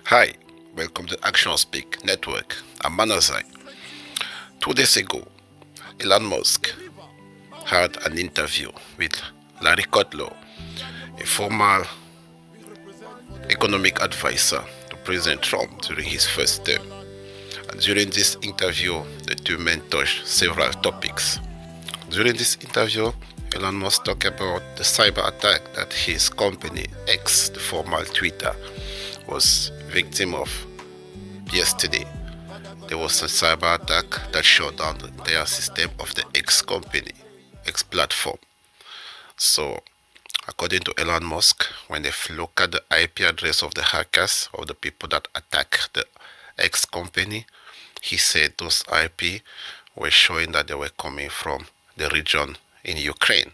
Hi, welcome to Action Speak Network. I'm Manazai. 2 days ago, Elon Musk had an interview with Larry Kudlow, a former economic advisor to President Trump during his first term. And during this interview, the two men touched several topics. During this interview, Elon Musk talked about the cyber attack that his company X, the former Twitter, was victim of yesterday. There was a cyber attack that shut down the entire system of the X company, X platform. So, according to Elon Musk, when they look at the IP address of the hackers, of the people that attack the X company, he said those IP were showing that they were coming from the region in Ukraine.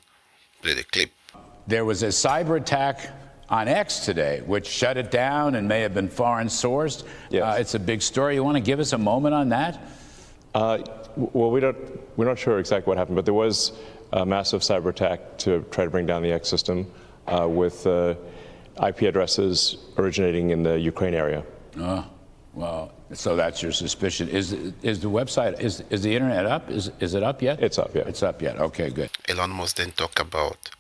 Play the clip. There was a cyber attack on X today, which shut it down and may have been foreign sourced. Yes. It's a big story. You want to give us a moment on that? Well, we're not sure exactly what happened, but there was a massive cyber attack to try to bring down the X system with IP addresses originating in the Ukraine area. Oh, well, so that's your suspicion. Is the website, is the internet up? Is it up yet? It's up, yeah. It's up yet. Okay, good. Elon Musk then talked about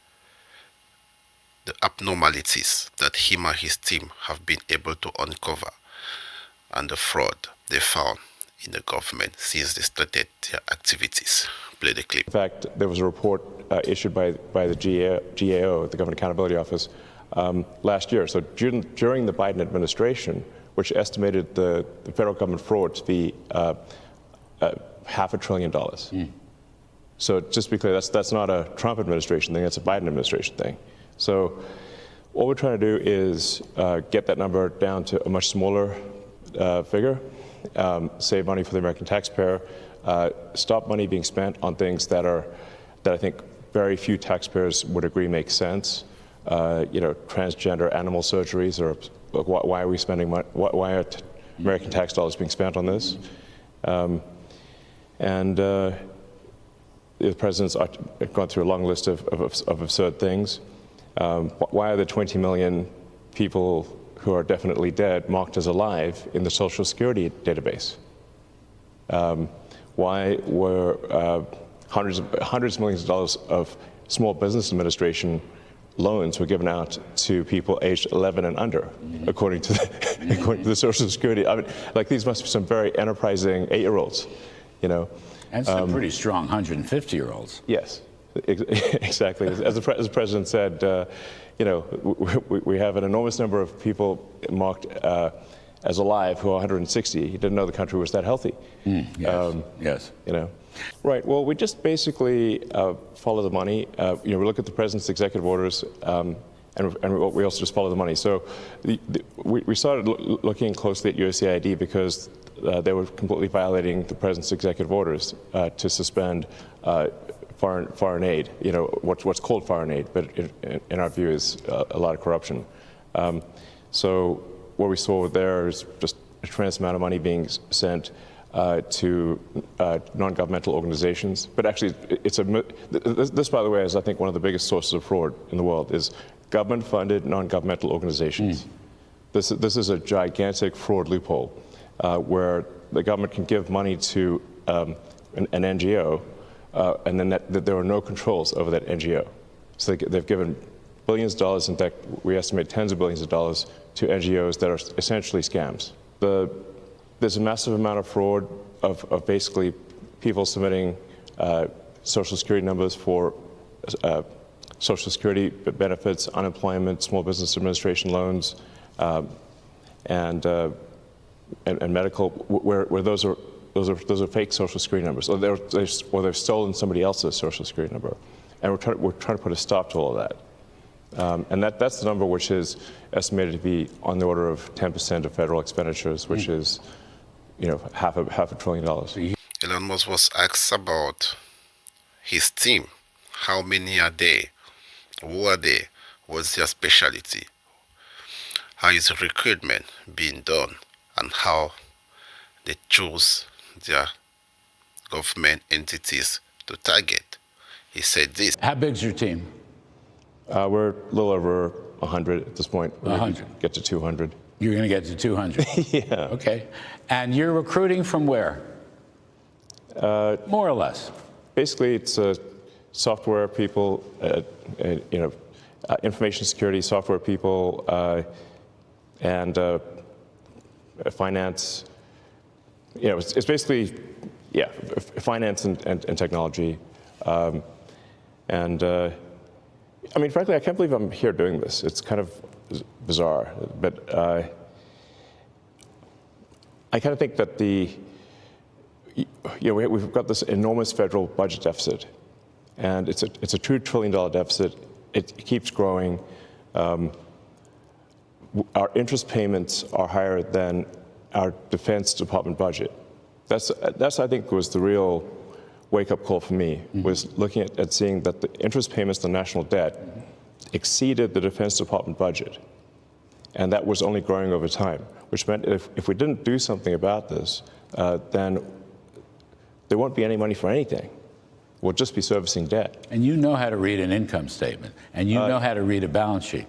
the abnormalities that him and his team have been able to uncover and the fraud they found in the government since they started their activities. Play the clip. In fact, there was a report issued by the GAO, the Government Accountability Office, last year. So during the Biden administration, which estimated the federal government fraud to be $500 billion. So just to be clear, that's not a Trump administration thing, that's a Biden administration thing. So what we're trying to do is get that number down to a much smaller figure, save money for the American taxpayer, stop money being spent on things that I think very few taxpayers would agree make sense. Transgender animal surgeries, or why are we spending money? Why are American tax dollars being spent on this? The president's gone through a long list of absurd things. Why are the 20 million people who are definitely dead marked as alive in the Social Security database? Why were hundreds of millions of dollars of Small Business Administration loans were given out to people aged 11 and under, according to the Social Security? I mean, like, these must be some very enterprising 8-year-olds, And some pretty strong 150-year-olds. Yes, exactly. As the president said, we have an enormous number of people marked as alive who are 160. He didn't know the country was that healthy. Yes. Right. Well, we just basically follow the money. We look at the president's executive orders, and we also just follow the money. So we started looking closely at USAID because they were completely violating the president's executive orders to suspend foreign aid. What's called foreign aid, but in our view is a lot of corruption. So what we saw there is just a tremendous amount of money being sent to non-governmental organizations. But actually, this, by the way, is, I think, one of the biggest sources of fraud in the world, is government-funded non-governmental organizations. This is a gigantic fraud loophole where the government can give money to an NGO, and then there are no controls over that NGO. So they've given billions of dollars, in fact, we estimate tens of billions of dollars, to NGOs that are essentially scams. There's a massive amount of fraud of basically people submitting Social Security numbers for Social Security benefits, unemployment, Small Business Administration loans, and medical, where those are fake Social Security numbers, or they've stolen somebody else's Social Security number, and we're trying to put a stop to all of that. And that's the number which is estimated to be on the order of 10% of federal expenditures, which is, $500 billion. Elon Musk was asked about his team. How many are they? Who are they? What's their specialty? How is recruitment being done? And how they choose their government entities to target. He said this. How big's your team? We're a little over 100 at this point. 100. Get to 200. You're going to get to 200. Yeah. Okay. And you're recruiting from where? More or less. Basically, it's software people, information security software people, and finance. It's basically, finance and technology. I mean, frankly, I can't believe I'm here doing this. It's kind of bizarre, but I kind of think that we've got this enormous federal budget deficit, and it's a $2 trillion deficit. It keeps growing. Our interest payments are higher than our Defense Department budget. That's I think was the real wake-up call for me, was looking at seeing that the interest payments on national debt exceeded the Defense Department budget. And that was only growing over time, which meant if we didn't do something about this, then there won't be any money for anything. We'll just be servicing debt. And you know how to read an income statement, and you know how to read a balance sheet.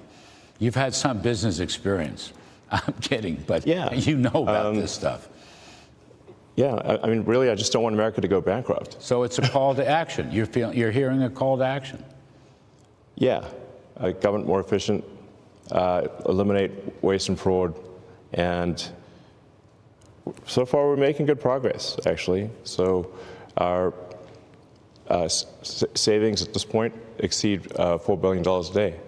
You've had some business experience. I'm kidding, but you know about this stuff. Yeah, I mean, really, I just don't want America to go bankrupt. So it's a call to action. You're hearing a call to action. Yeah, government more efficient, eliminate waste and fraud, and so far we're making good progress, actually. So our savings at this point exceed $4 billion a day.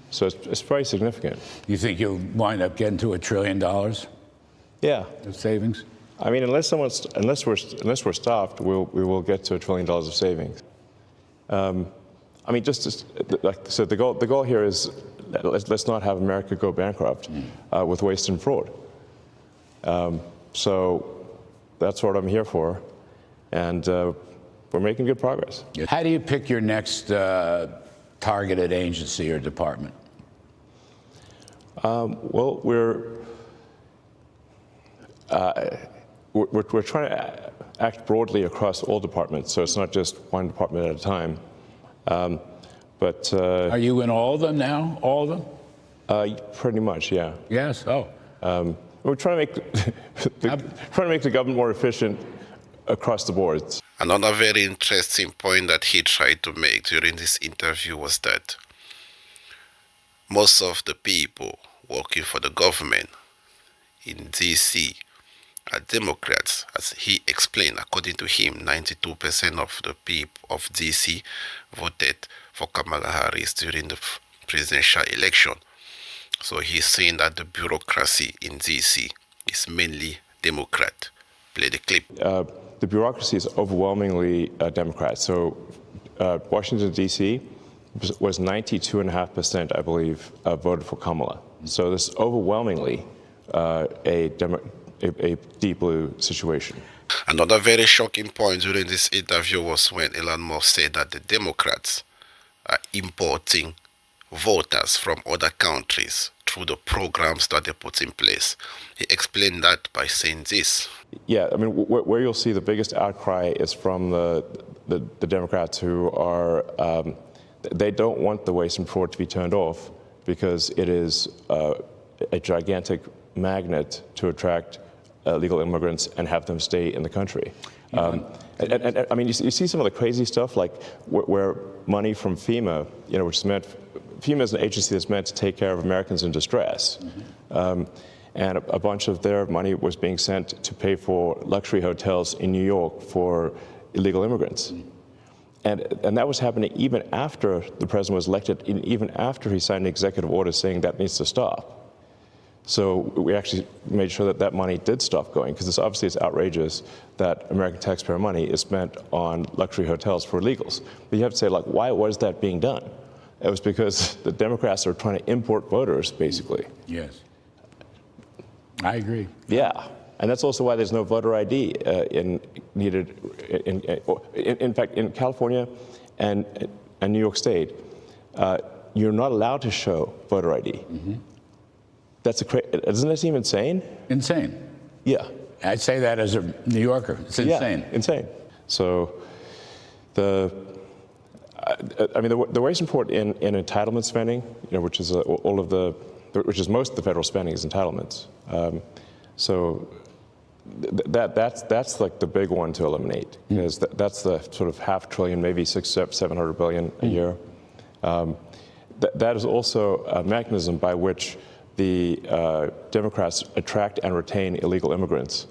So it's very significant. You think you'll wind up getting to $1 trillion? Yeah. Of savings? I mean, unless we're stopped, we will get to $1 trillion of savings. I mean, like I said, the goal here is let's not have America go bankrupt with waste and fraud. So that's what I'm here for, and we're making good progress. How do you pick your next targeted agency or department? Well, we're trying to act broadly across all departments, so it's not just one department at a time. Are you in all of them now? All of them? Pretty much, yeah. Yes. Oh. We're trying to make the government more efficient across the board. Another very interesting point that he tried to make during this interview was that most of the people working for the government in DC are Democrats. As he explained, according to him, 92% of the people of DC voted for Kamala Harris during the presidential election. So he's saying that the bureaucracy in DC is mainly Democrat. Play the clip. The bureaucracy is overwhelmingly Democrat. So Washington, D.C. was 92.5%, I believe, voted for Kamala. So this is overwhelmingly a deep blue situation. Another very shocking point during this interview was when Elon Musk said that the Democrats are importing voters from other countries through the programs that they put in place. He explained that by saying this. Yeah, I mean, where you'll see the biggest outcry is from the Democrats who are, they don't want the waste and fraud to be turned off because it is a gigantic magnet to attract illegal immigrants and have them stay in the country. And I mean, you see some of the crazy stuff, like where money from FEMA, which is meant, FEMA is an agency that's meant to take care of Americans in distress. And a bunch of their money was being sent to pay for luxury hotels in New York for illegal immigrants. And that was happening even after the president was elected, even after he signed an executive order saying that needs to stop. So we actually made sure that that money did stop going, because obviously it's outrageous that American taxpayer money is spent on luxury hotels for illegals. But you have to say, like, why was that being done? It was because the Democrats are trying to import voters, basically. Yes. I agree. Yeah. And that's also why there's no voter ID needed. In fact, in California and New York State, you're not allowed to show voter ID. Isn't that seem insane? Insane. Yeah. I'd say that as a New Yorker. It's insane. Yeah, insane. So the waste and fraud in entitlement spending, which is all of the which is most of the federal spending is entitlements. So that's like the big one to eliminate, because that's the sort of $500 billion, maybe $700 billion a year. That is also a mechanism by which the Democrats attract and retain illegal immigrants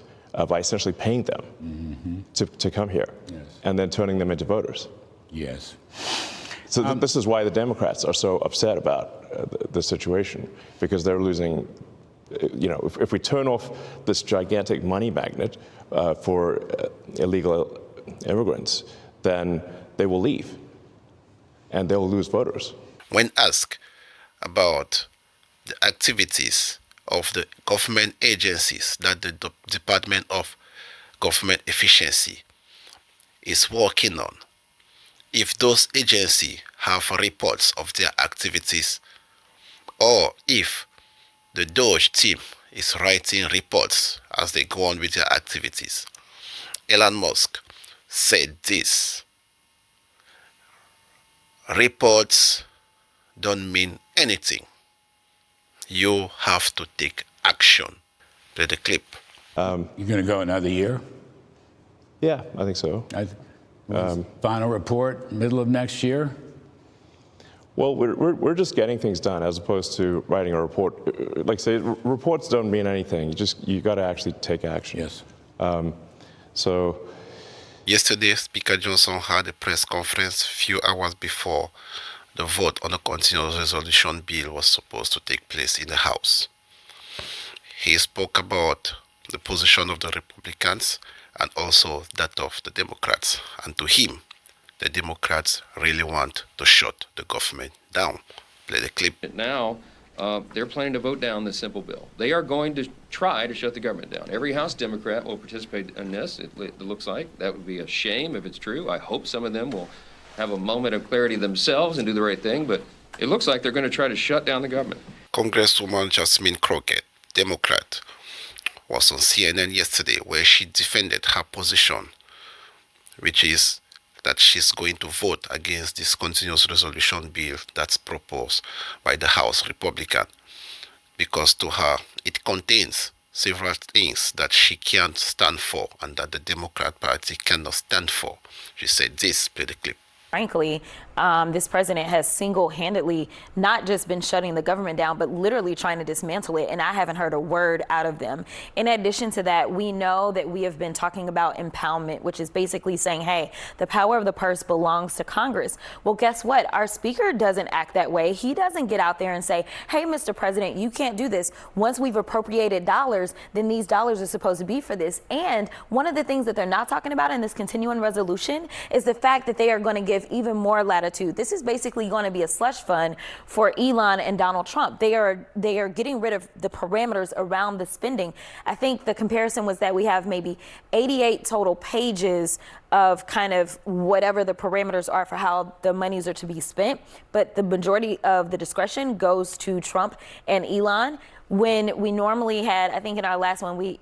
by essentially paying them to come here, and then turning them into voters. Yes. So this is why the Democrats are so upset about the situation, because they're losing. You know, if we turn off this gigantic money magnet for illegal immigrants, then they will leave, and they will lose voters. When asked about the activities of the government agencies that the Department of Government Efficiency is working on, if those agencies have reports of their activities, or if the Doge team is writing reports as they go on with their activities, Elon Musk said this: reports don't mean anything. You have to take action. Play the clip. You're going to go another year? Yeah, I think so. Final report, middle of next year? Well, we're just getting things done as opposed to writing a report. Like I say, reports don't mean anything. You got to actually take action. Yes. So. Yesterday, Speaker Johnson had a press conference a few hours before the vote on the continuing resolution bill was supposed to take place in the House. He spoke about the position of the Republicans and also that of the Democrats. And to him, the Democrats really want to shut the government down. Play the clip. Now, they're planning to vote down this simple bill. They are going to try to shut the government down. Every House Democrat will participate in this, it looks like. That would be a shame if it's true. I hope some of them will have a moment of clarity themselves and do the right thing, but it looks like they're going to try to shut down the government. Congresswoman Jasmine Crockett, Democrat, was on CNN yesterday where she defended her position, which is that she's going to vote against this continuous resolution bill that's proposed by the House Republican, because to her it contains several things that she can't stand for and that the Democrat Party cannot stand for. She said this, play the clip. Frankly, this president has single-handedly not just been shutting the government down, but literally trying to dismantle it, and I haven't heard a word out of them. In addition to that, we know that we have been talking about impoundment, which is basically saying, hey, the power of the purse belongs to Congress. Well, guess what? Our speaker doesn't act that way. He doesn't get out there and say, hey, Mr. President, you can't do this. Once we've appropriated dollars, then these dollars are supposed to be for this. And one of the things that they're not talking about in this continuing resolution is the fact that they are going to give even more latitude. This is basically going to be a slush fund for Elon and Donald Trump. They are getting rid of the parameters around the spending. I think the comparison was that we have maybe 88 total pages of kind of whatever the parameters are for how the monies are to be spent, but the majority of the discretion goes to Trump and Elon, when we normally had, I think in our last one,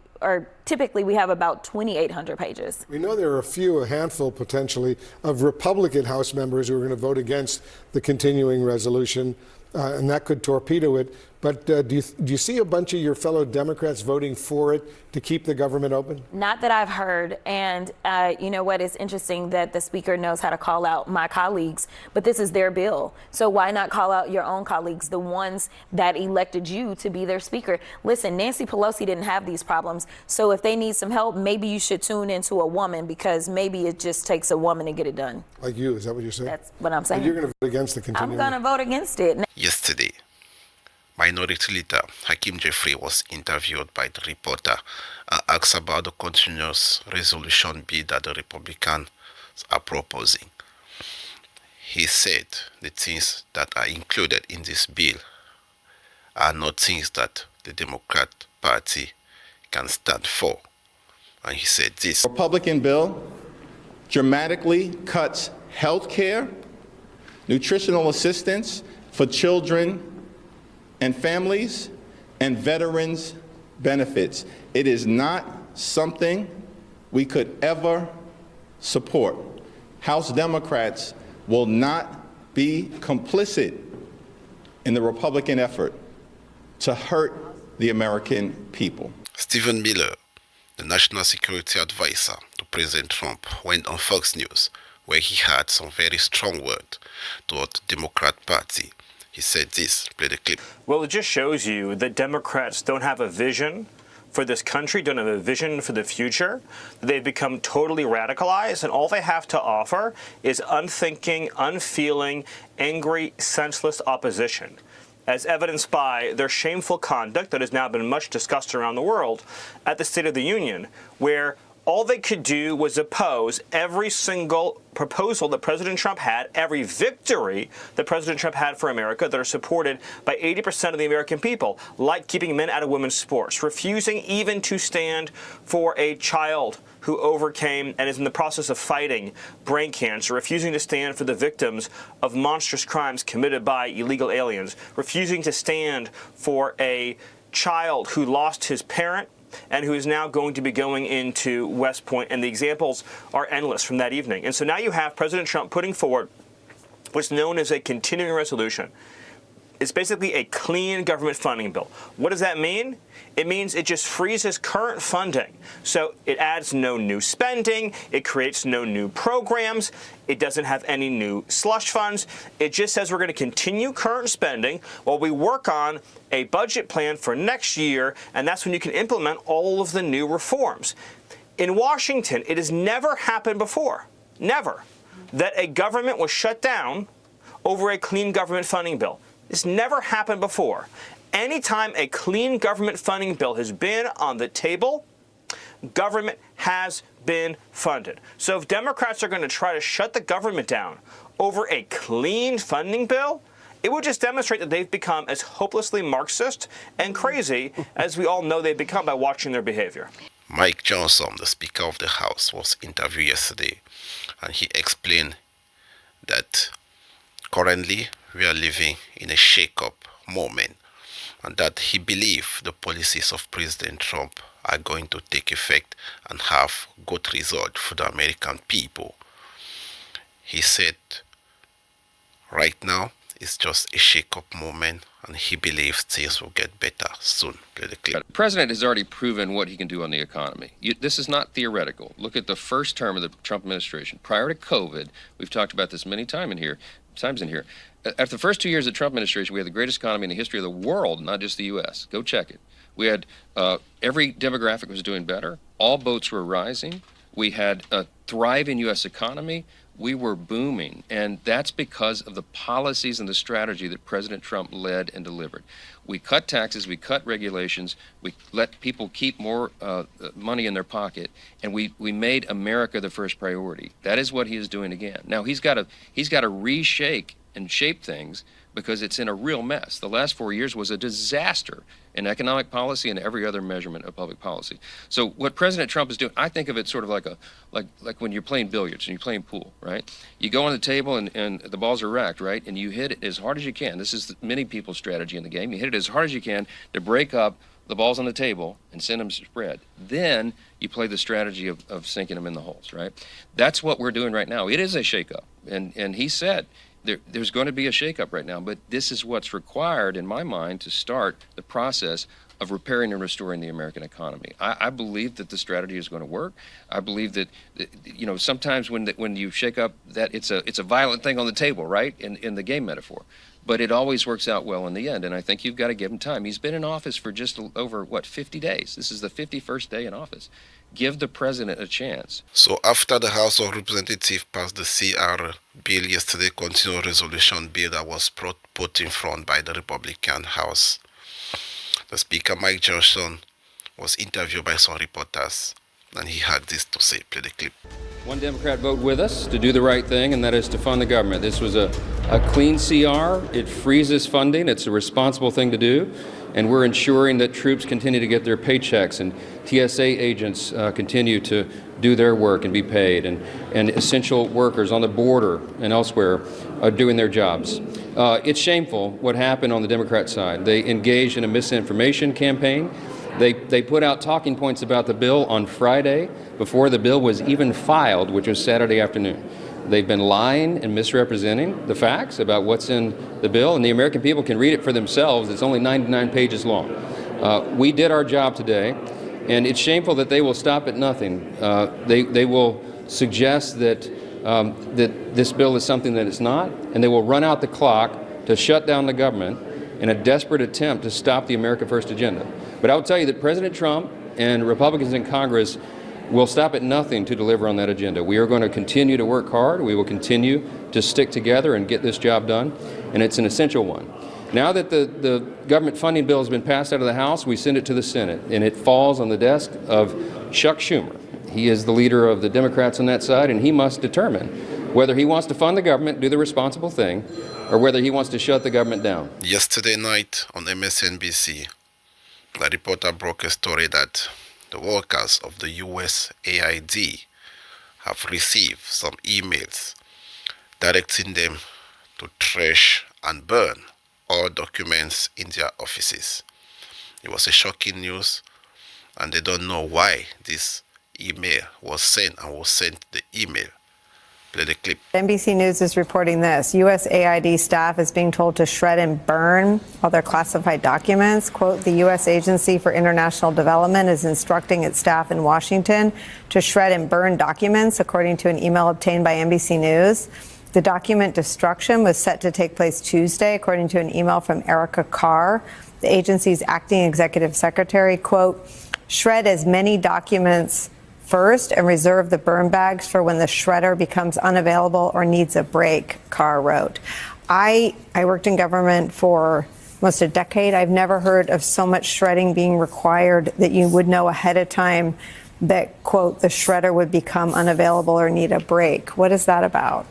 typically we have about 2,800 pages. We know there are a handful potentially, of Republican House members who are going to vote against the continuing resolution, and that could torpedo it. But do you see a bunch of your fellow Democrats voting for it to keep the government open? Not that I've heard. And you know what? It's interesting that the speaker knows how to call out my colleagues, but this is their bill. So why not call out your own colleagues, the ones that elected you to be their speaker? Listen, Nancy Pelosi didn't have these problems. So if they need some help, maybe you should tune into a woman, because maybe it just takes a woman to get it done. Like you, is that what you're saying? That's what I'm saying. And you're going to vote against the continuing? I'm going to vote against it. Yesterday, Minority Leader Hakeem Jeffrey was interviewed by the reporter and asked about the continuous resolution bill that the Republicans are proposing. He said the things that are included in this bill are not things that the Democrat Party can stand for. And he said this. Republican bill dramatically cuts health care, nutritional assistance for children and families, and veterans' benefits. It is not something we could ever support. House Democrats will not be complicit in the Republican effort to hurt the American people. Stephen Miller, the national security advisor to President Trump, went on Fox News, where he had some very strong words toward the Democrat Party. He said this, play the clip. Well, it just shows you that Democrats don't have a vision for this country, don't have a vision for the future. They've become totally radicalized, and all they have to offer is unthinking, unfeeling, angry, senseless opposition, as evidenced by their shameful conduct that has now been much discussed around the world at the State of the Union, where all they could do was oppose every single proposal that President Trump had, every victory that President Trump had for America that are supported by 80% of the American people, like keeping men out of women's sports, refusing even to stand for a child who overcame and is in the process of fighting brain cancer, refusing to stand for the victims of monstrous crimes committed by illegal aliens, refusing to stand for a child who lost his parent and who is now going to be going into West Point. And the examples are endless from that evening. And so now you have President Trump putting forward what's known as a continuing resolution. It's basically a clean government funding bill. What does that mean? It means it just freezes current funding. So it adds no new spending. It creates no new programs. It doesn't have any new slush funds. It just says we're going to continue current spending while we work on a budget plan for next year, and that's when you can implement all of the new reforms. In Washington, it has never happened before, never, that a government was shut down over a clean government funding bill. This never happened before. Anytime a clean government funding bill has been on the table, government has been funded. So if Democrats are going to try to shut the government down over a clean funding bill, it would just demonstrate that they've become as hopelessly Marxist and crazy as we all know they've become by watching their behavior. Mike Johnson, the Speaker of the House, was interviewed yesterday, and he explained that currently we are living in a shake-up moment, and that he believes the policies of President Trump are going to take effect and have good result for the American people. He said right now it's just a shake-up moment, and he believes things will get better soon. Play the clip. The president has already proven what he can do on the economy. This is not theoretical. Look at the first term of the Trump administration. Prior to COVID, we've talked about this many times in here. After the first 2 years of the Trump administration, we had the greatest economy in the history of the world, not just the U.S. Go check it. We had every demographic was doing better. All boats were rising. We had a thriving U.S. economy. We were booming, and that's because of the policies and the strategy that President Trump led and delivered. We cut taxes, we cut regulations, we let people keep more money in their pocket, and we made America the first priority. That is what he is doing again. Now he's got to reshake and shape things because it's in a real mess. The last 4 years was a disaster in economic policy and every other measurement of public policy. So what President Trump is doing, I think of it sort of like when you're playing billiards and you're playing pool, right? You go on the table and the balls are racked, right? And you hit it as hard as you can. This is many people's strategy in the game. You hit it as hard as you can to break up the balls on the table and send them to spread. Then you play the strategy of sinking them in the holes, right? That's what we're doing right now. It is a shakeup. And he said, there's going to be a shakeup right now, but this is what's required, in my mind, to start the process of repairing and restoring the American economy. I believe that the strategy is going to work. I believe that, sometimes when you shake up, that it's a violent thing on the table, right, in the game metaphor. But it always works out well in the end, and I think you've got to give him time. He's been in office for just over, 50 days? This is the 51st day in office. Give the president a chance. So after the House of Representatives passed the CR bill yesterday, continuing resolution bill that was put in front by the Republican House, the Speaker, Mike Johnson, was interviewed by some reporters, and he had this to say. Play the clip. One Democrat voted with us to do the right thing, and that is to fund the government. This was a clean CR. It freezes funding. It's a responsible thing to do. And we're ensuring that troops continue to get their paychecks and TSA agents continue to do their work and be paid. And essential workers on the border and elsewhere are doing their jobs. It's shameful what happened on the Democrat side. They engaged in a misinformation campaign. They put out talking points about the bill on Friday before the bill was even filed, which was Saturday afternoon. They've been lying and misrepresenting the facts about what's in the bill, and the American people can read it for themselves. It's only 99 pages long. We did our job today, and it's shameful that they will stop at nothing. They will suggest that this bill is something that it's not, and they will run out the clock to shut down the government in a desperate attempt to stop the America First agenda. But I will tell you that President Trump and Republicans in Congress will stop at nothing to deliver on that agenda. We are going to continue to work hard. We will continue to stick together and get this job done, and it's an essential one. Now that the government funding bill has been passed out of the House, we send it to the Senate, and it falls on the desk of Chuck Schumer. He is the leader of the Democrats on that side, and he must determine whether he wants to fund the government, do the responsible thing, or whether he wants to shut the government down. Yesterday night on MSNBC, a reporter broke a story that the workers of the USAID have received some emails directing them to trash and burn all documents in their offices. It was a shocking news, and they don't know why this email was sent and was sent the email. Play the clip. NBC News is reporting this. USAID staff is being told to shred and burn all their classified documents. Quote, the U.S. Agency for International Development is instructing its staff in Washington to shred and burn documents, according to an email obtained by NBC News. The document destruction was set to take place Tuesday, according to an email from Erica Carr, the agency's acting executive secretary. Quote, shred as many documents first and reserve the burn bags for when the shredder becomes unavailable or needs a break, Carr wrote. I worked in government for almost a decade. I've never heard of so much shredding being required that you would know ahead of time that, quote, the shredder would become unavailable or need a break. What is that about?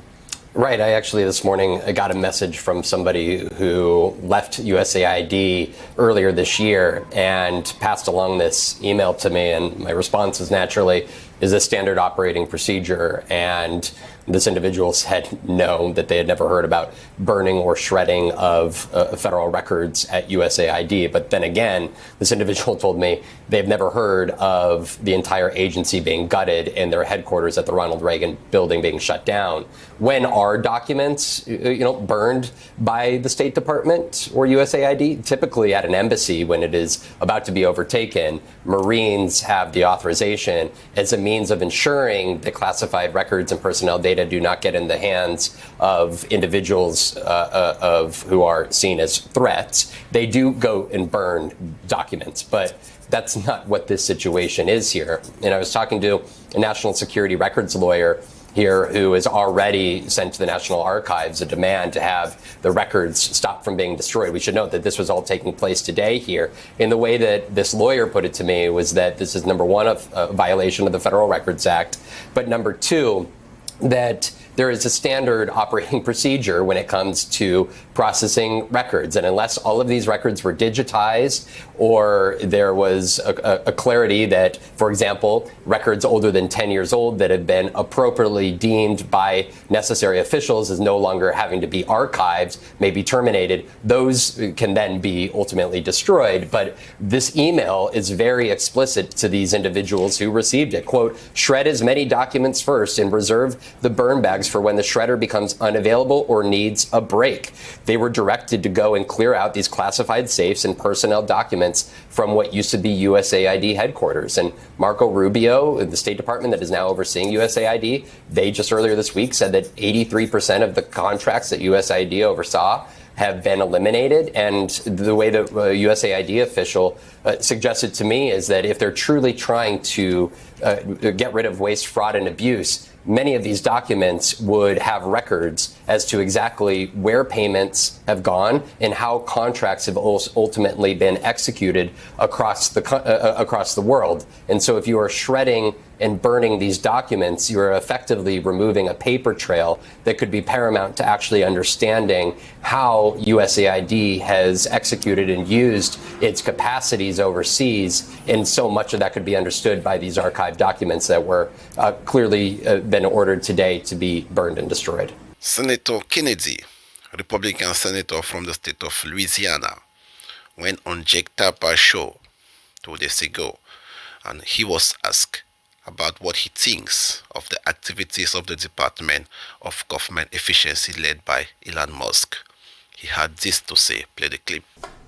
Right. I actually this morning got a message from somebody who left USAID earlier this year and passed along this email to me. And my response is naturally, is this standard operating procedure? And this individual said no, that they had never heard about burning or shredding of federal records at USAID. But then again, this individual told me they've never heard of the entire agency being gutted and their headquarters at the Ronald Reagan building being shut down. When are documents, burned by the State Department or USAID? Typically at an embassy when it is about to be overtaken, Marines have the authorization as a means of ensuring that classified records and personnel data do not get in the hands of individuals who are seen as threats. They do go and burn documents, but that's not what this situation is here. And I was talking to a national security records lawyer here who has already sent to the National Archives a demand to have the records stop from being destroyed. We should note that this was all taking place today here. In the way that this lawyer put it to me was that this is, number one, a violation of the Federal Records Act, but number two, that there is a standard operating procedure when it comes to processing records. And unless all of these records were digitized or there was a clarity that, for example, records older than 10 years old that have been appropriately deemed by necessary officials as no longer having to be archived, may be terminated, those can then be ultimately destroyed. But this email is very explicit to these individuals who received it. Quote, shred as many documents first and reserve the burn bags for when the shredder becomes unavailable or needs a break. They were directed to go and clear out these classified safes and personnel documents from what used to be USAID headquarters. And Marco Rubio, the State Department that is now overseeing USAID, they just earlier this week said that 83% of the contracts that USAID oversaw have been eliminated. And the way that USAID official suggested to me is that if they're truly trying to get rid of waste, fraud, and abuse, many of these documents would have records as to exactly where payments have gone and how contracts have ultimately been executed across the world. And so if you are shredding and burning these documents, you are effectively removing a paper trail that could be paramount to actually understanding how USAID has executed and used its capacities overseas. And so much of that could be understood by these archived documents that were clearly been ordered today to be burned and destroyed. Senator Kennedy, Republican senator from the state of Louisiana, went on Jake Tapper's show 2 days ago, and he was asked about what he thinks of the activities of the Department of Government Efficiency led by Elon Musk. He had this to say. Play the clip.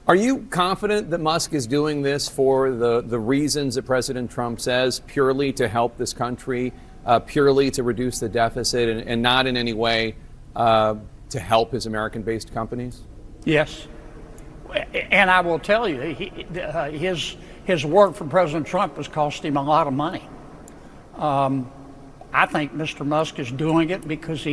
Are you confident that Musk is doing this for the reasons that President Trump says, purely to help this country, purely to reduce the deficit, and not in any way to help his American-based companies? Yes. And I will tell you, his work for President Trump has cost him a lot of money. I think Mr. Musk is doing it because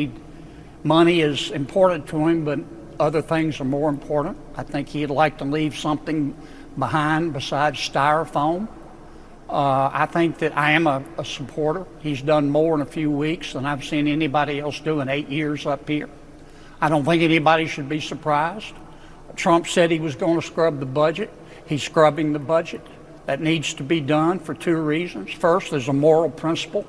money is important to him, but other things are more important. I think he'd like to leave something behind besides styrofoam. I think that I am a supporter. He's done more in a few weeks than I've seen anybody else do in 8 years up here. I don't think anybody should be surprised. Trump said he was going to scrub the budget. He's scrubbing the budget. That needs to be done for two reasons. First, there's a moral principle.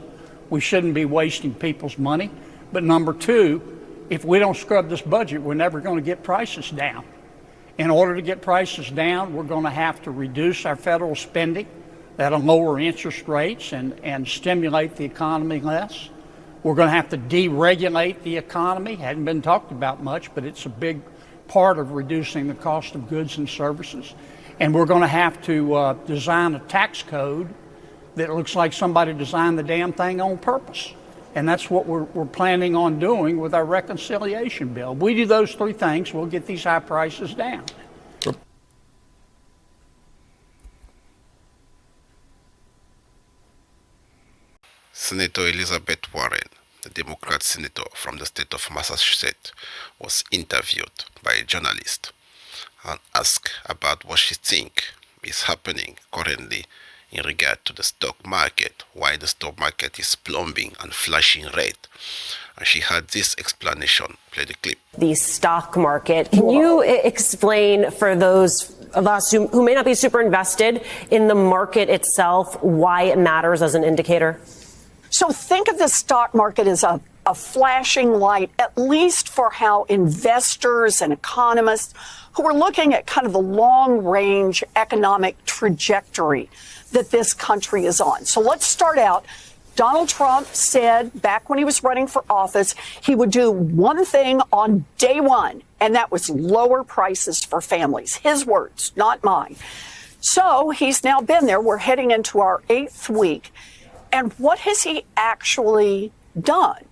We shouldn't be wasting people's money. But number two, if we don't scrub this budget, we're never going to get prices down. In order to get prices down, we're going to have to reduce our federal spending. That'll lower interest rates and stimulate the economy less. We're going to have to deregulate the economy. Hadn't been talked about much, but it's a big part of reducing the cost of goods and services. And we're going to have to design a tax code that looks like somebody designed the damn thing on purpose. And that's what we're planning on doing with our reconciliation bill. If we do those three things, we'll get these high prices down. Senator Elizabeth Warren, the Democrat senator from the state of Massachusetts, was interviewed by a journalist and asked about what she thinks is happening currently in regard to the stock market, why the stock market is plumbing and flashing red. And she had this explanation. Play the clip. The stock market. Can you explain for those of us who may not be super invested in the market itself, why it matters as an indicator? So think of the stock market as a flashing light, at least for how investors and economists who are looking at kind of the long-range economic trajectory that this country is on. So let's start out. Donald Trump said back when he was running for office, he would do one thing on day one, and that was lower prices for families. His words, not mine. So he's now been there. We're heading into our 8th week. And what has he actually done?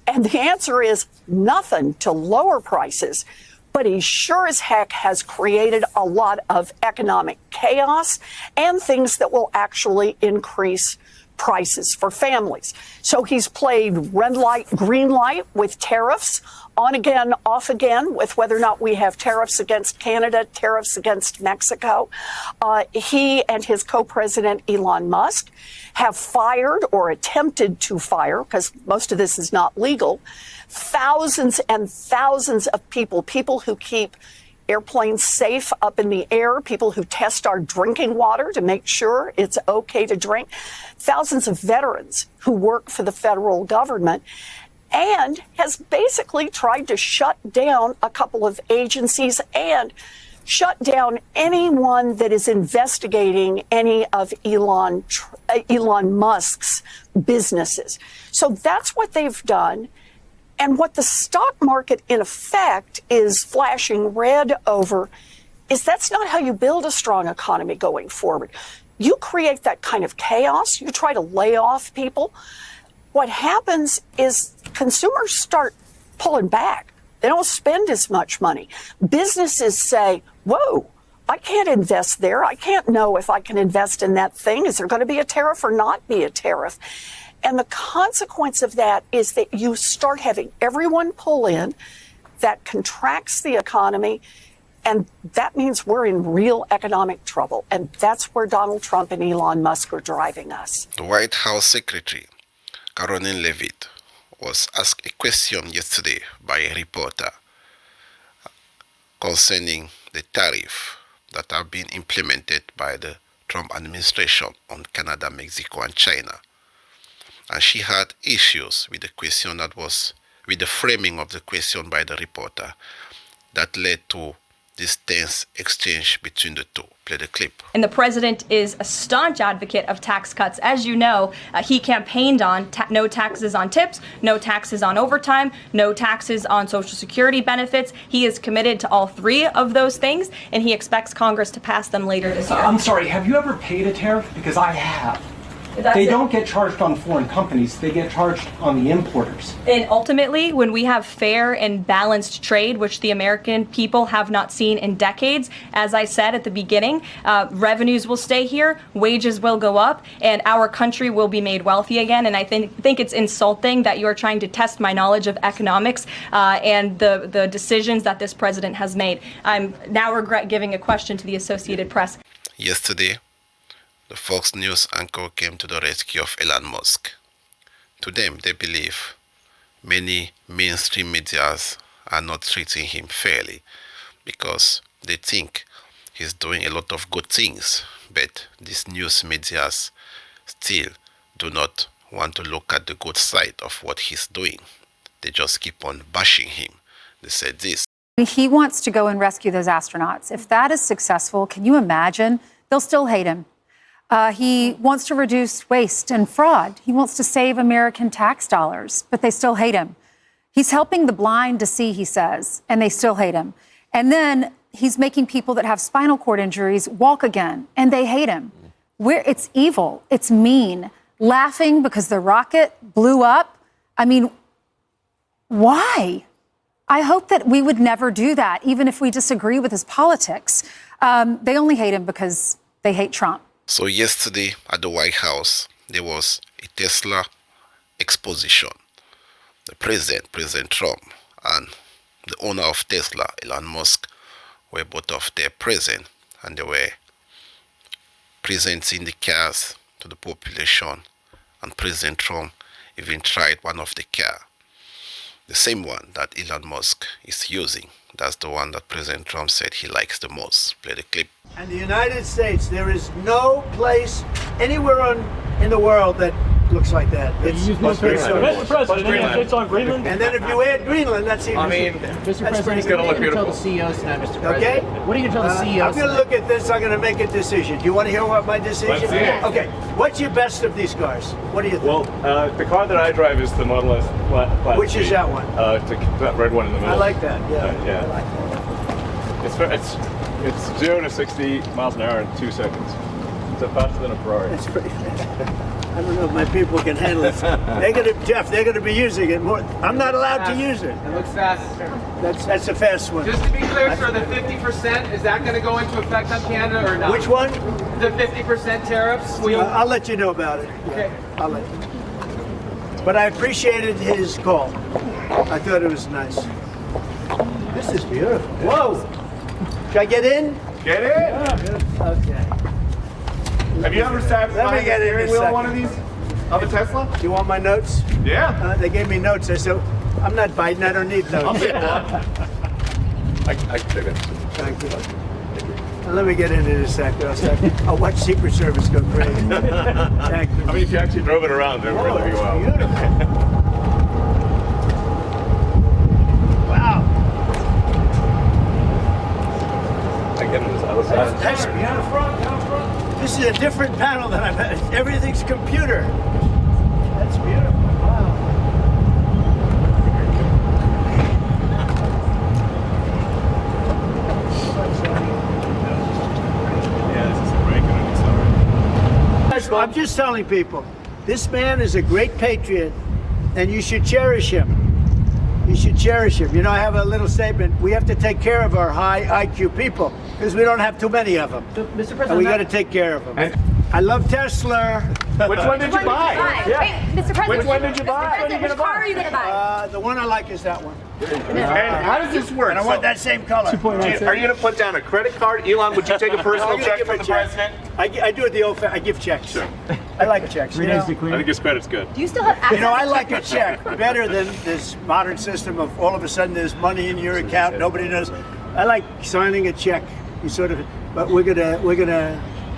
And the answer is nothing to lower prices. But he sure as heck has created a lot of economic chaos and things that will actually increase prices for families. So he's played red light, green light with tariffs, on again, off again, with whether or not we have tariffs against Canada, tariffs against Mexico. He and his co-president, Elon Musk, have fired or attempted to fire, because most of this is not legal, thousands and thousands of people who keep airplanes safe up in the air, people who test our drinking water to make sure it's okay to drink, thousands of veterans who work for the federal government, and has basically tried to shut down a couple of agencies and shut down anyone that is investigating any of Elon Musk's businesses. So that's what they've done. And what the stock market, in effect, is flashing red over is that's not how you build a strong economy going forward. You create that kind of chaos. You try to lay off people. What happens is consumers start pulling back. They don't spend as much money. Businesses say, whoa, I can't invest there. I can't know if I can invest in that thing. Is there going to be a tariff or not be a tariff? And the consequence of that is that you start having everyone pull in. That contracts the economy. And that means we're in real economic trouble. And that's where Donald Trump and Elon Musk are driving us. The White House Secretary, Caroline Leavitt, was asked a question yesterday by a reporter concerning the tariff that have been implemented by the Trump administration on Canada, Mexico, and China. And she had issues with the framing of the question by the reporter that led to this tense exchange between the two. Play the clip. And the president is a staunch advocate of tax cuts. As you know, he campaigned on no taxes on tips, no taxes on overtime, no taxes on Social Security benefits. He is committed to all three of those things, and he expects Congress to pass them later this year. I'm sorry, have you ever paid a tariff? Because I have. They don't get charged on foreign companies, they get charged on the importers. And ultimately, when we have fair and balanced trade, which the American people have not seen in decades, as I said at the beginning, revenues will stay here, wages will go up, and our country will be made wealthy again. And I think it's insulting that you are trying to test my knowledge of economics and the decisions that this president has made. I'm now regret giving a question to the Associated Press. Yesterday, the Fox News anchor came to the rescue of Elon Musk. To them, they believe many mainstream medias are not treating him fairly because they think he's doing a lot of good things, but these news medias still do not want to look at the good side of what he's doing. They just keep on bashing him. They said this. He wants to go and rescue those astronauts. If that is successful, can you imagine? They'll still hate him. He wants to reduce waste and fraud. He wants to save American tax dollars, but they still hate him. He's helping the blind to see, he says, and they still hate him. And then he's making people that have spinal cord injuries walk again, and they hate him. It's evil. It's mean. Laughing because the rocket blew up. I mean, why? I hope that we would never do that, even if we disagree with his politics. They only hate him because they hate Trump. So yesterday at the White House, there was a Tesla exposition. The president, President Trump, and the owner of Tesla, Elon Musk, were both of there present, and they were presenting the cars to the population, and President Trump even tried one of the cars. The same one that Elon Musk is using. That's the one that President Trump said he likes the most. Play the clip. And the United States, there is no place anywhere in the world that looks like that. It's Mr. President, it's on Greenland. And then if you add Greenland, that's even. Mr. President, it's going to look beautiful. Tell the CEOs tonight, Mr. President. Okay. What are you going to tell the CEOs? I'm going to look at this. I'm going to make a decision. Do you want to hear what my decision is? Okay. What's your best of these cars? What do you think? Well, the car that I drive is the Model S Plaid. Which is that one? That red one in the middle. I like that. Yeah. Yeah. I like that. It's 0 to 60 miles an hour in 2 seconds. It's faster than a Ferrari. That's pretty fast. I don't know if my people can handle it. They're going to be using it more. I'm not allowed to use it. It looks fast. That's a fast one. Just to be clear, sir, the 50%, is that going to go into effect on Canada or not? Which one? The 50% tariffs? I'll let you know about it. Okay. I'll let you know. But I appreciated his call. I thought it was nice. This is beautiful. Whoa! Should I get in? Get in! Yeah. Okay. Have you ever sat behind the steering wheel of one of these? Of a Tesla? Do you want my notes? Yeah. They gave me notes. I said, I'm not Biden. I don't need notes. I can take it. Thank you. Let me get into this sector. I'll watch Secret Service go crazy. Thank you. I mean, if you actually drove it around, it would really be wild. Wow. I get it. That's beautiful. This is a different panel than I've had. Everything's computer. That's beautiful. Wow. I'm just telling people, this man is a great patriot, and you should cherish him. You should cherish him. You know, I have a little statement. We have to take care of our high IQ people because we don't have too many of them. Mr. President, and we got to take care of them. I love Tesla. Which one did you buy? Yeah. Wait, Mr. President. Which one did you buy? Which car are you going to buy? The one I like is that one. And how does this work? And I want that same color. Are you going to put down a credit card? Elon, would you take a personal check from the president? I do it the old I give checks. Sure. I like checks. I think his credit's good. Do you still have access? You know, I like a check better than this modern system of all of a sudden there's money in your account, nobody knows. I like signing a check. You sort of, but we're gonna,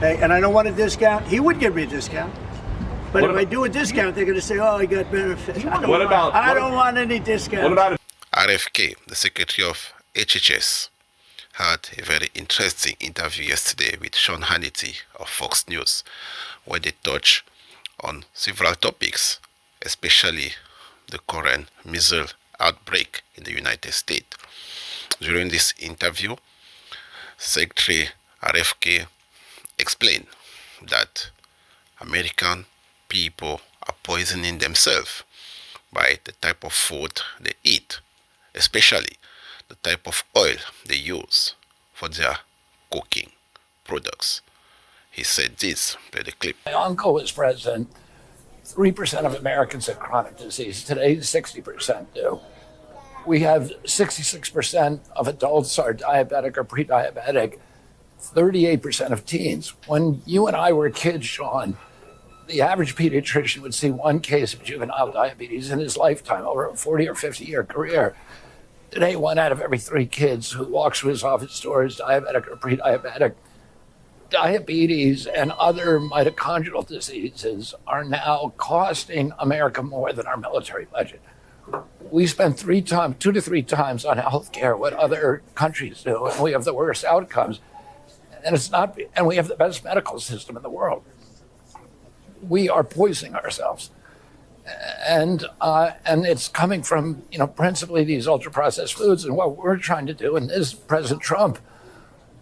and I don't want a discount. He would give me a discount. But if I do a discount, they're going to say, "Oh, he got benefits." I don't want any discount. RFK, the Secretary of HHS, had a very interesting interview yesterday with Sean Hannity of Fox News, where they touch on several topics, especially the current missile outbreak in the United States. During this interview, Secretary RFK explained that American people are poisoning themselves by the type of food they eat, especially the type of oil they use for their cooking products. He said this, play the clip. My uncle was president. 3% of Americans have chronic disease. Today, 60% do. We have 66% of adults are diabetic or pre-diabetic, 38% of teens. When you and I were kids, Sean, the average pediatrician would see one case of juvenile diabetes in his lifetime over a 40 or 50-year career. Today, 1 out of every 3 kids who walks through his office door is diabetic or pre-diabetic. Diabetes and other mitochondrial diseases are now costing America more than our military budget. We spend 2 to 3 times on healthcare what other countries do, and we have the worst outcomes. And we have the best medical system in the world. We are poisoning ourselves. And it's coming from, principally these ultra-processed foods. And what we're trying to do, and this President Trump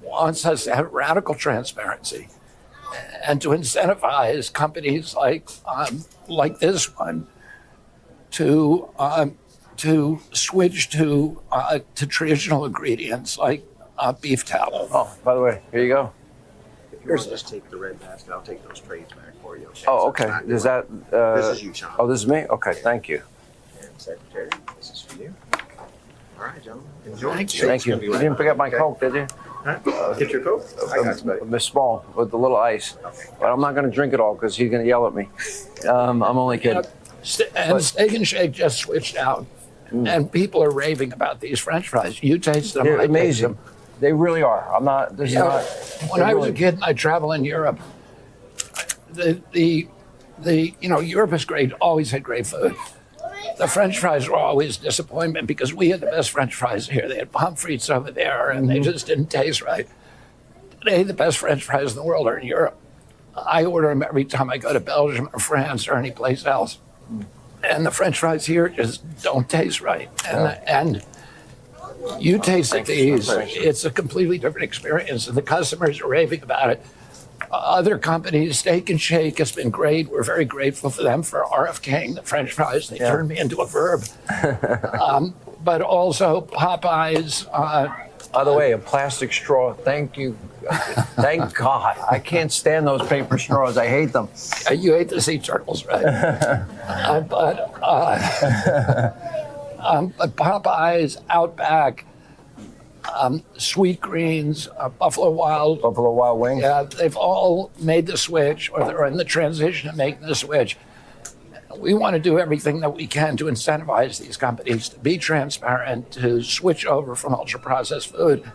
wants us to have radical transparency and to incentivize companies like this one to switch to traditional ingredients like beef tallow. Oh, by the way, here you go. Just take the red basket. I'll take those trays back for you. Oh, okay. Is that? This is you, Sean. Oh, this is me. Okay, thank you. And Secretary, this is for you. All right, gentlemen. Enjoy. Thank you. You didn't pick up my Coke, did you? Get your Coke. I got you, buddy. Miss Small with the little ice. But I'm not going to drink it all because he's going to yell at me. I'm only kidding. And Steak and Shake just switched out, and people are raving about these French fries. You taste them. They're I taste amazing. them. They really are. I'm not. This is not. When I was a kid and I travel in Europe, Europe is great. Always had great food. The French fries were always a disappointment because we had the best French fries here. They had pommes frites over there, and they just didn't taste right. Today, the best French fries in the world are in Europe. I order them every time I go to Belgium or France or any place else. And the French fries here just don't taste right. And you taste these, it's a completely different experience, and the customers are raving about it. Other companies, Steak and Shake has been great. We're very grateful for them for RFKing the French fries. They turned me into a verb. But also Popeyes. By the way, a plastic straw. Thank you. Thank God. I can't stand those paper straws. I hate them. You hate the sea turtles, right? But Popeyes, Outback, Sweet Greens, Buffalo Wild Wings. Yeah, they've all made the switch, or they're in the transition of making the switch. We want to do everything that we can to incentivize these companies to be transparent, to switch over from ultra-processed food,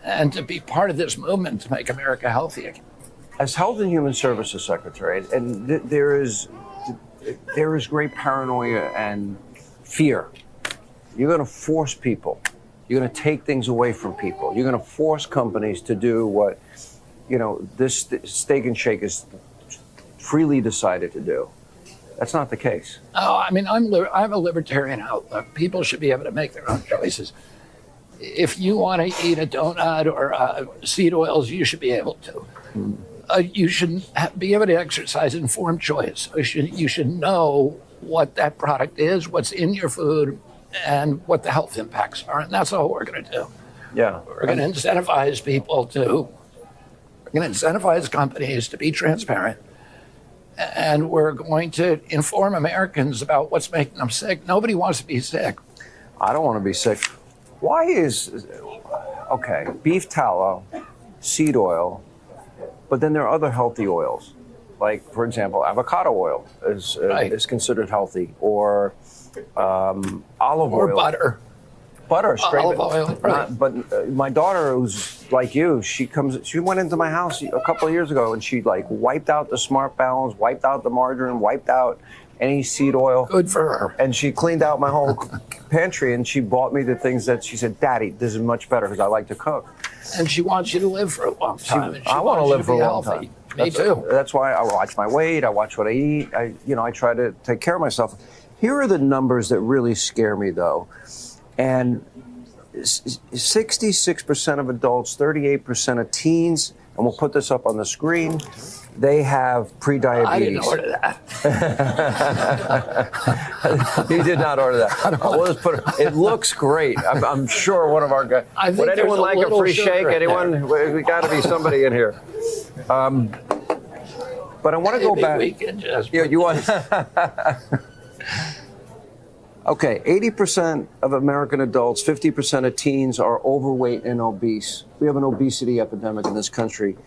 and to be part of this movement to make America healthy again. As Health and Human Services Secretary, and there is great paranoia and fear. You're going to force people. You're going to take things away from people. You're going to force companies to do what, this Steak and Shake is freely decided to do. That's not the case. Oh, I mean, I'm a libertarian outlook. People should be able to make their own choices. If you want to eat a donut or seed oils, you should be able to. You should be able to exercise informed choice. You should know what that product is, what's in your food, and what the health impacts are. And that's all we're going to do. Yeah. We're going to incentivize companies to be transparent. And we're going to inform Americans about what's making them sick. Nobody wants to be sick. I don't want to be sick. Why beef tallow, seed oil, but then there are other healthy oils. Like, for example, avocado oil is considered healthy, or olive oil. Or butter. butter, straight olive oil, right. But my daughter, who's like you, she went into my house a couple of years ago, and she like wiped out the Smart Balance, wiped out the margarine, wiped out any seed oil. Good for her. And she cleaned out my whole pantry, and she bought me the things that she said, "Daddy, this is much better because I like to cook." And she wants you to live for a long time. I want to live for a long healthy. time. Me too. That's why I watch my weight. I watch what I eat. I try to take care of myself. Here are the numbers that really scare me, though. And 66% of adults, 38% of teens, and we'll put this up on the screen, they have prediabetes. I didn't order that. He did not order that. We'll just put it looks great. I'm sure one of our guys. Would anyone like a free shake? Anyone? We got to be somebody in here. But I want to go back. We can just You want? Okay, 80% of American adults, 50% of teens are overweight and obese. We have an obesity epidemic in this country.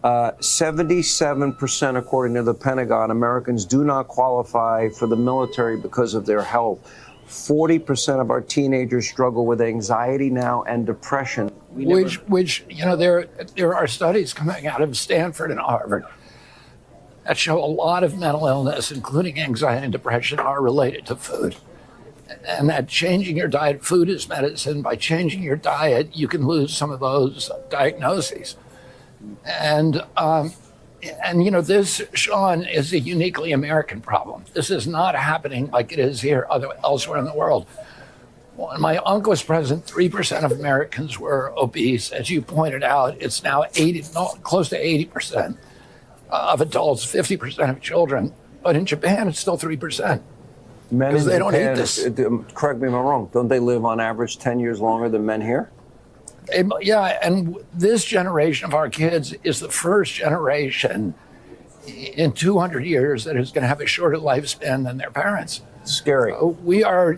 77%, according to the Pentagon, Americans do not qualify for the military because of their health. 40% of our teenagers struggle with anxiety now and depression. Which there are studies coming out of Stanford and Harvard that show a lot of mental illness, including anxiety and depression, are related to food. And that changing your diet, food is medicine. By changing your diet, you can lose some of those diagnoses. And this, Sean, is a uniquely American problem. This is not happening like it is here elsewhere in the world. When my uncle was president, 3% of Americans were obese. As you pointed out, it's now close to 80% of adults, 50% of children. But in Japan, it's still 3%. Men in they don't Japan, eat this. Correct me if I'm wrong, don't they live on average 10 years longer than men here? Yeah, and this generation of our kids is the first generation in 200 years that is going to have a shorter lifespan than their parents. Scary. We are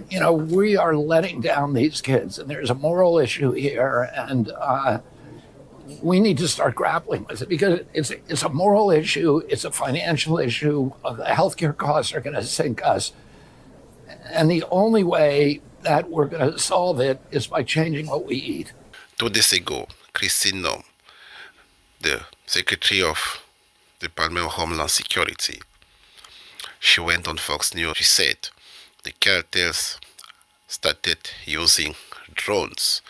letting down these kids, and there's a moral issue here, and we need to start grappling with it because it's a moral issue, it's a financial issue. The healthcare costs are going to sink us. And the only way that we're going to solve it is by changing what we eat. 2 days ago, Christine Noem, the Secretary of the Department of Homeland Security, she went on Fox News. She said the cartels started using drones.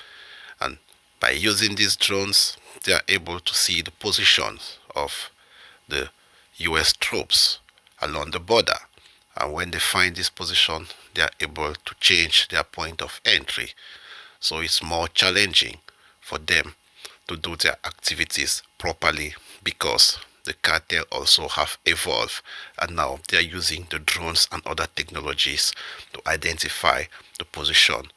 And by using these drones, they are able to see the positions of the U.S. troops along the border. And when they find this position, they are able to change their point of entry. So it's more challenging for them to do their activities properly because the cartel also have evolved and now they are using the drones and other technologies to identify the position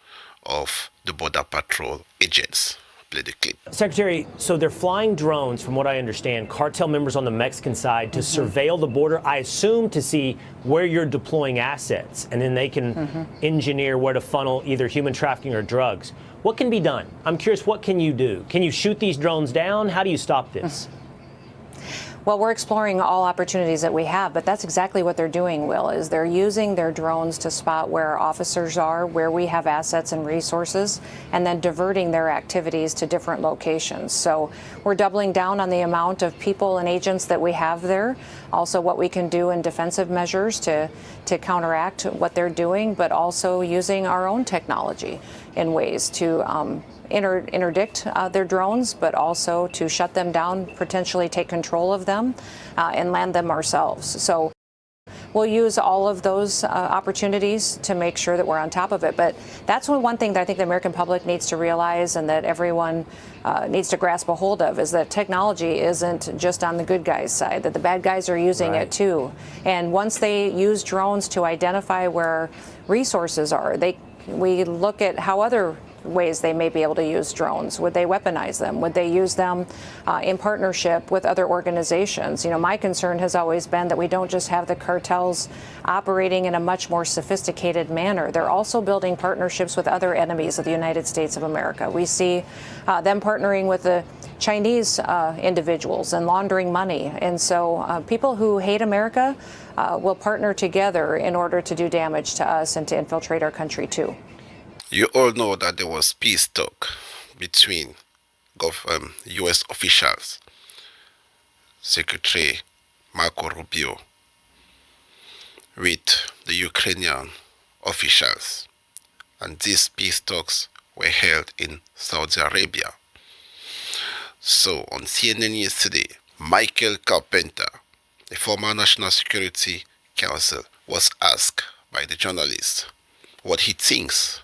of the border patrol agents. Play the clip. Secretary, so they're flying drones, from what I understand, cartel members on the Mexican side to surveil the border, I assume to see where you're deploying assets, and then they can engineer where to funnel either human trafficking or drugs. What can be done? I'm curious, what can you do? Can you shoot these drones down? How do you stop this? Well, we're exploring all opportunities that we have, but that's exactly what they're doing, Will, is they're using their drones to spot where officers are, where we have assets and resources, and then diverting their activities to different locations. So we're doubling down on the amount of people and agents that we have there, also what we can do in defensive measures to counteract what they're doing, but also using our own technology in ways to interdict their drones, but also to shut them down, potentially take control of them, and land them ourselves. So we'll use all of those opportunities to make sure that we're on top of it. But that's one thing that I think the American public needs to realize and that everyone needs to grasp a hold of is that technology isn't just on the good guys' side, that the bad guys are using it too. And once they use drones to identify where resources are, we look at how other ways they may be able to use drones. Would they weaponize them? Would they use them in partnership with other organizations? You know, my concern has always been that we don't just have the cartels operating in a much more sophisticated manner. They're also building partnerships with other enemies of the United States of America. We see them partnering with the Chinese individuals and laundering money. And so people who hate America will partner together in order to do damage to us and to infiltrate our country too. You all know that there was peace talk between U.S. officials, Secretary Marco Rubio, with the Ukrainian officials. And these peace talks were held in Saudi Arabia. So on CNN yesterday, Michael Carpenter, the former National Security Counsel, was asked by the journalist what he thinks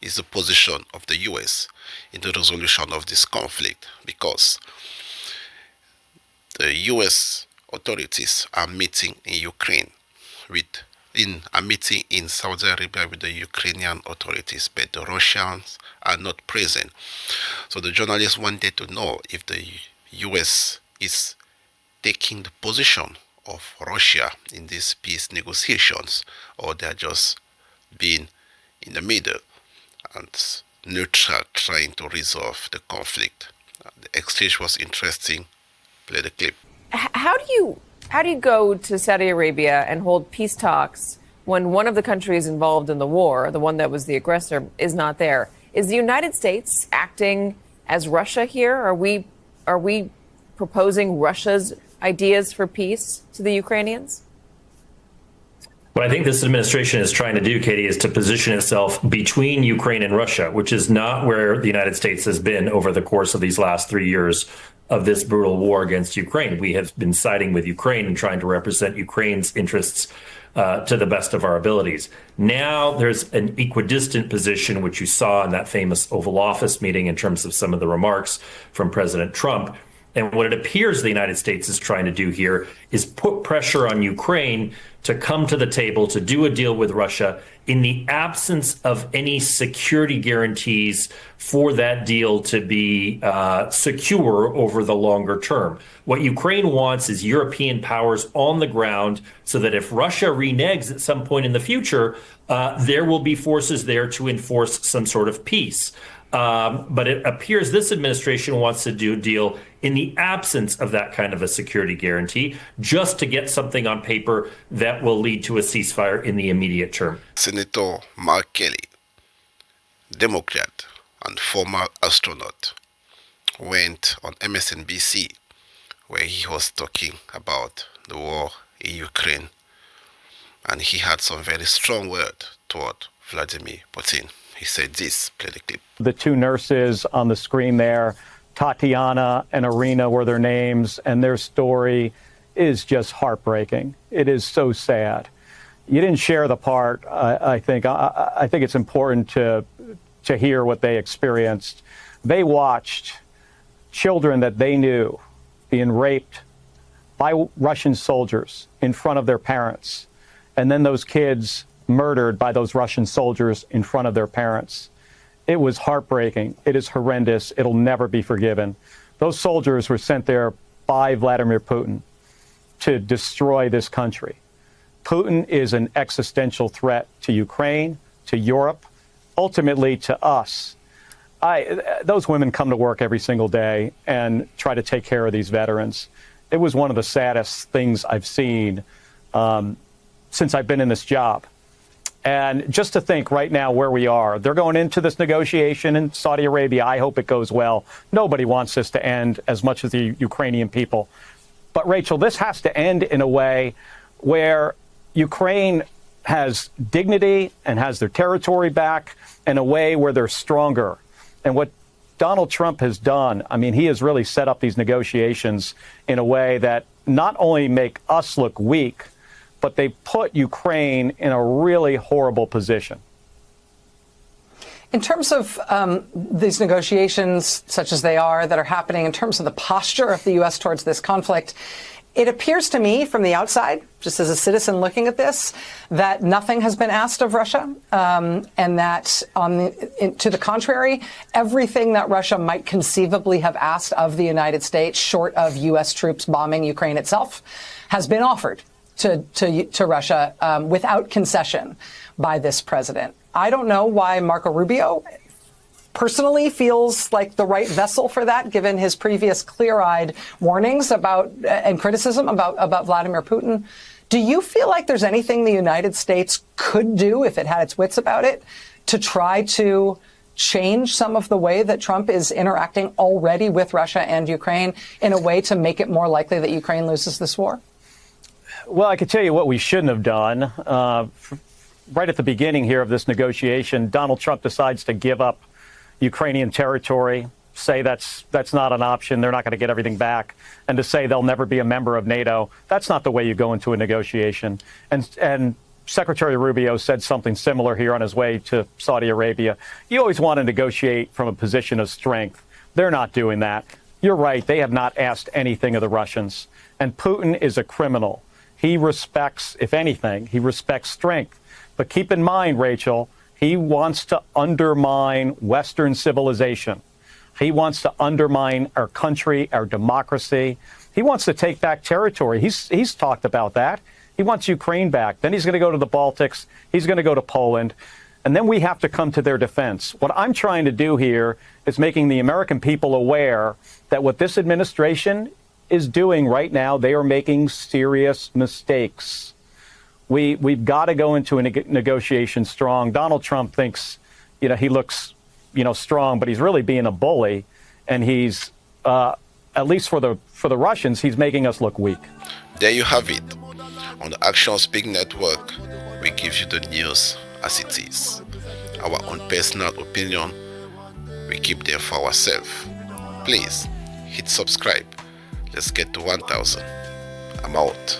is the position of the US in the resolution of this conflict, because the US authorities are meeting in Ukraine a meeting in Saudi Arabia with the Ukrainian authorities, but the Russians are not present. So the journalist wanted to know if the US is taking the position of Russia in these peace negotiations, or they're just being in the middle and neutral, trying to resolve the conflict. The exchange was interesting. Play the clip. How do you go to Saudi Arabia and hold peace talks when one of the countries involved in the war, the one that was the aggressor, is not there? Is the United States acting as Russia here? Are we proposing Russia's ideas for peace to the Ukrainians? What I think this administration is trying to do, Katie, is to position itself between Ukraine and Russia, which is not where the United States has been over the course of these last 3 years of this brutal war against Ukraine. We have been siding with Ukraine and trying to represent Ukraine's interests to the best of our abilities. Now there's an equidistant position, which you saw in that famous Oval Office meeting in terms of some of the remarks from President Trump. And what it appears the United States is trying to do here is put pressure on Ukraine to come to the table to do a deal with Russia in the absence of any security guarantees for that deal to be secure over the longer term. What Ukraine wants is European powers on the ground so that if Russia reneges at some point in the future, there will be forces there to enforce some sort of peace. But it appears this administration wants to do a deal in the absence of that kind of a security guarantee, just to get something on paper that will lead to a ceasefire in the immediate term. Senator Mark Kelly, Democrat and former astronaut, went on MSNBC where he was talking about the war in Ukraine, and he had some very strong words toward Vladimir Putin. He said this, play the clip. The two nurses on the screen there, Tatiana and Irina were their names, and their story is just heartbreaking. It is so sad. You didn't share the part, I think it's important to hear what they experienced. They watched children that they knew being raped by Russian soldiers in front of their parents, and then those kids murdered by those Russian soldiers in front of their parents. It was heartbreaking. It is horrendous. It'll never be forgiven. Those soldiers were sent there by Vladimir Putin to destroy this country. Putin is an existential threat to Ukraine, to Europe, ultimately to us. Those women come to work every single day and try to take care of these veterans. It was one of the saddest things I've seen since I've been in this job. And just to think right now where we are, they're going into this negotiation in Saudi Arabia. I hope it goes well. Nobody wants this to end, as much as the Ukrainian people. But Rachel, this has to end in a way where Ukraine has dignity and has their territory back, in a way where they're stronger. And what Donald Trump has done, I mean, he has really set up these negotiations in a way that not only make us look weak, but they put Ukraine in a really horrible position. In terms of these negotiations, such as they are, that are happening, in terms of the posture of the U.S. towards this conflict, it appears to me from the outside, just as a citizen looking at this, that nothing has been asked of Russia, and that to the contrary, everything that Russia might conceivably have asked of the United States, short of U.S. troops bombing Ukraine itself, has been offered to Russia without concession by this president. I don't know why Marco Rubio personally feels like the right vessel for that, given his previous clear-eyed warnings about and criticism about Vladimir Putin. Do you feel like there's anything the United States could do, if it had its wits about it, to try to change some of the way that Trump is interacting already with Russia and Ukraine in a way to make it more likely that Ukraine loses this war? Well, I could tell you what we shouldn't have done. Right at the beginning here of this negotiation, Donald Trump decides to give up Ukrainian territory, say that's not an option, they're not going to get everything back, and to say they'll never be a member of NATO. That's not the way you go into a negotiation. And Secretary Rubio said something similar here on his way to Saudi Arabia. You always want to negotiate from a position of strength. They're not doing that. You're right. They have not asked anything of the Russians. And Putin is a criminal. He respects, if anything, he respects strength. But keep in mind, Rachel, he wants to undermine Western civilization. He wants to undermine our country, our democracy. He wants to take back territory. He's talked about that. He wants Ukraine back. Then he's going to go to the Baltics. He's going to go to Poland. And then we have to come to their defense. What I'm trying to do here is making the American people aware that what this administration is doing right now, they are making serious mistakes. We've got to go into a negotiation strong. Donald Trump thinks, he looks, strong, but he's really being a bully. And he's, at least for the Russians, he's making us look weak. There you have it. On the Action Speak Network, we give you the news as it is. Our own personal opinion, we keep them for ourselves. Please hit subscribe. Let's get to 1,000. I'm out.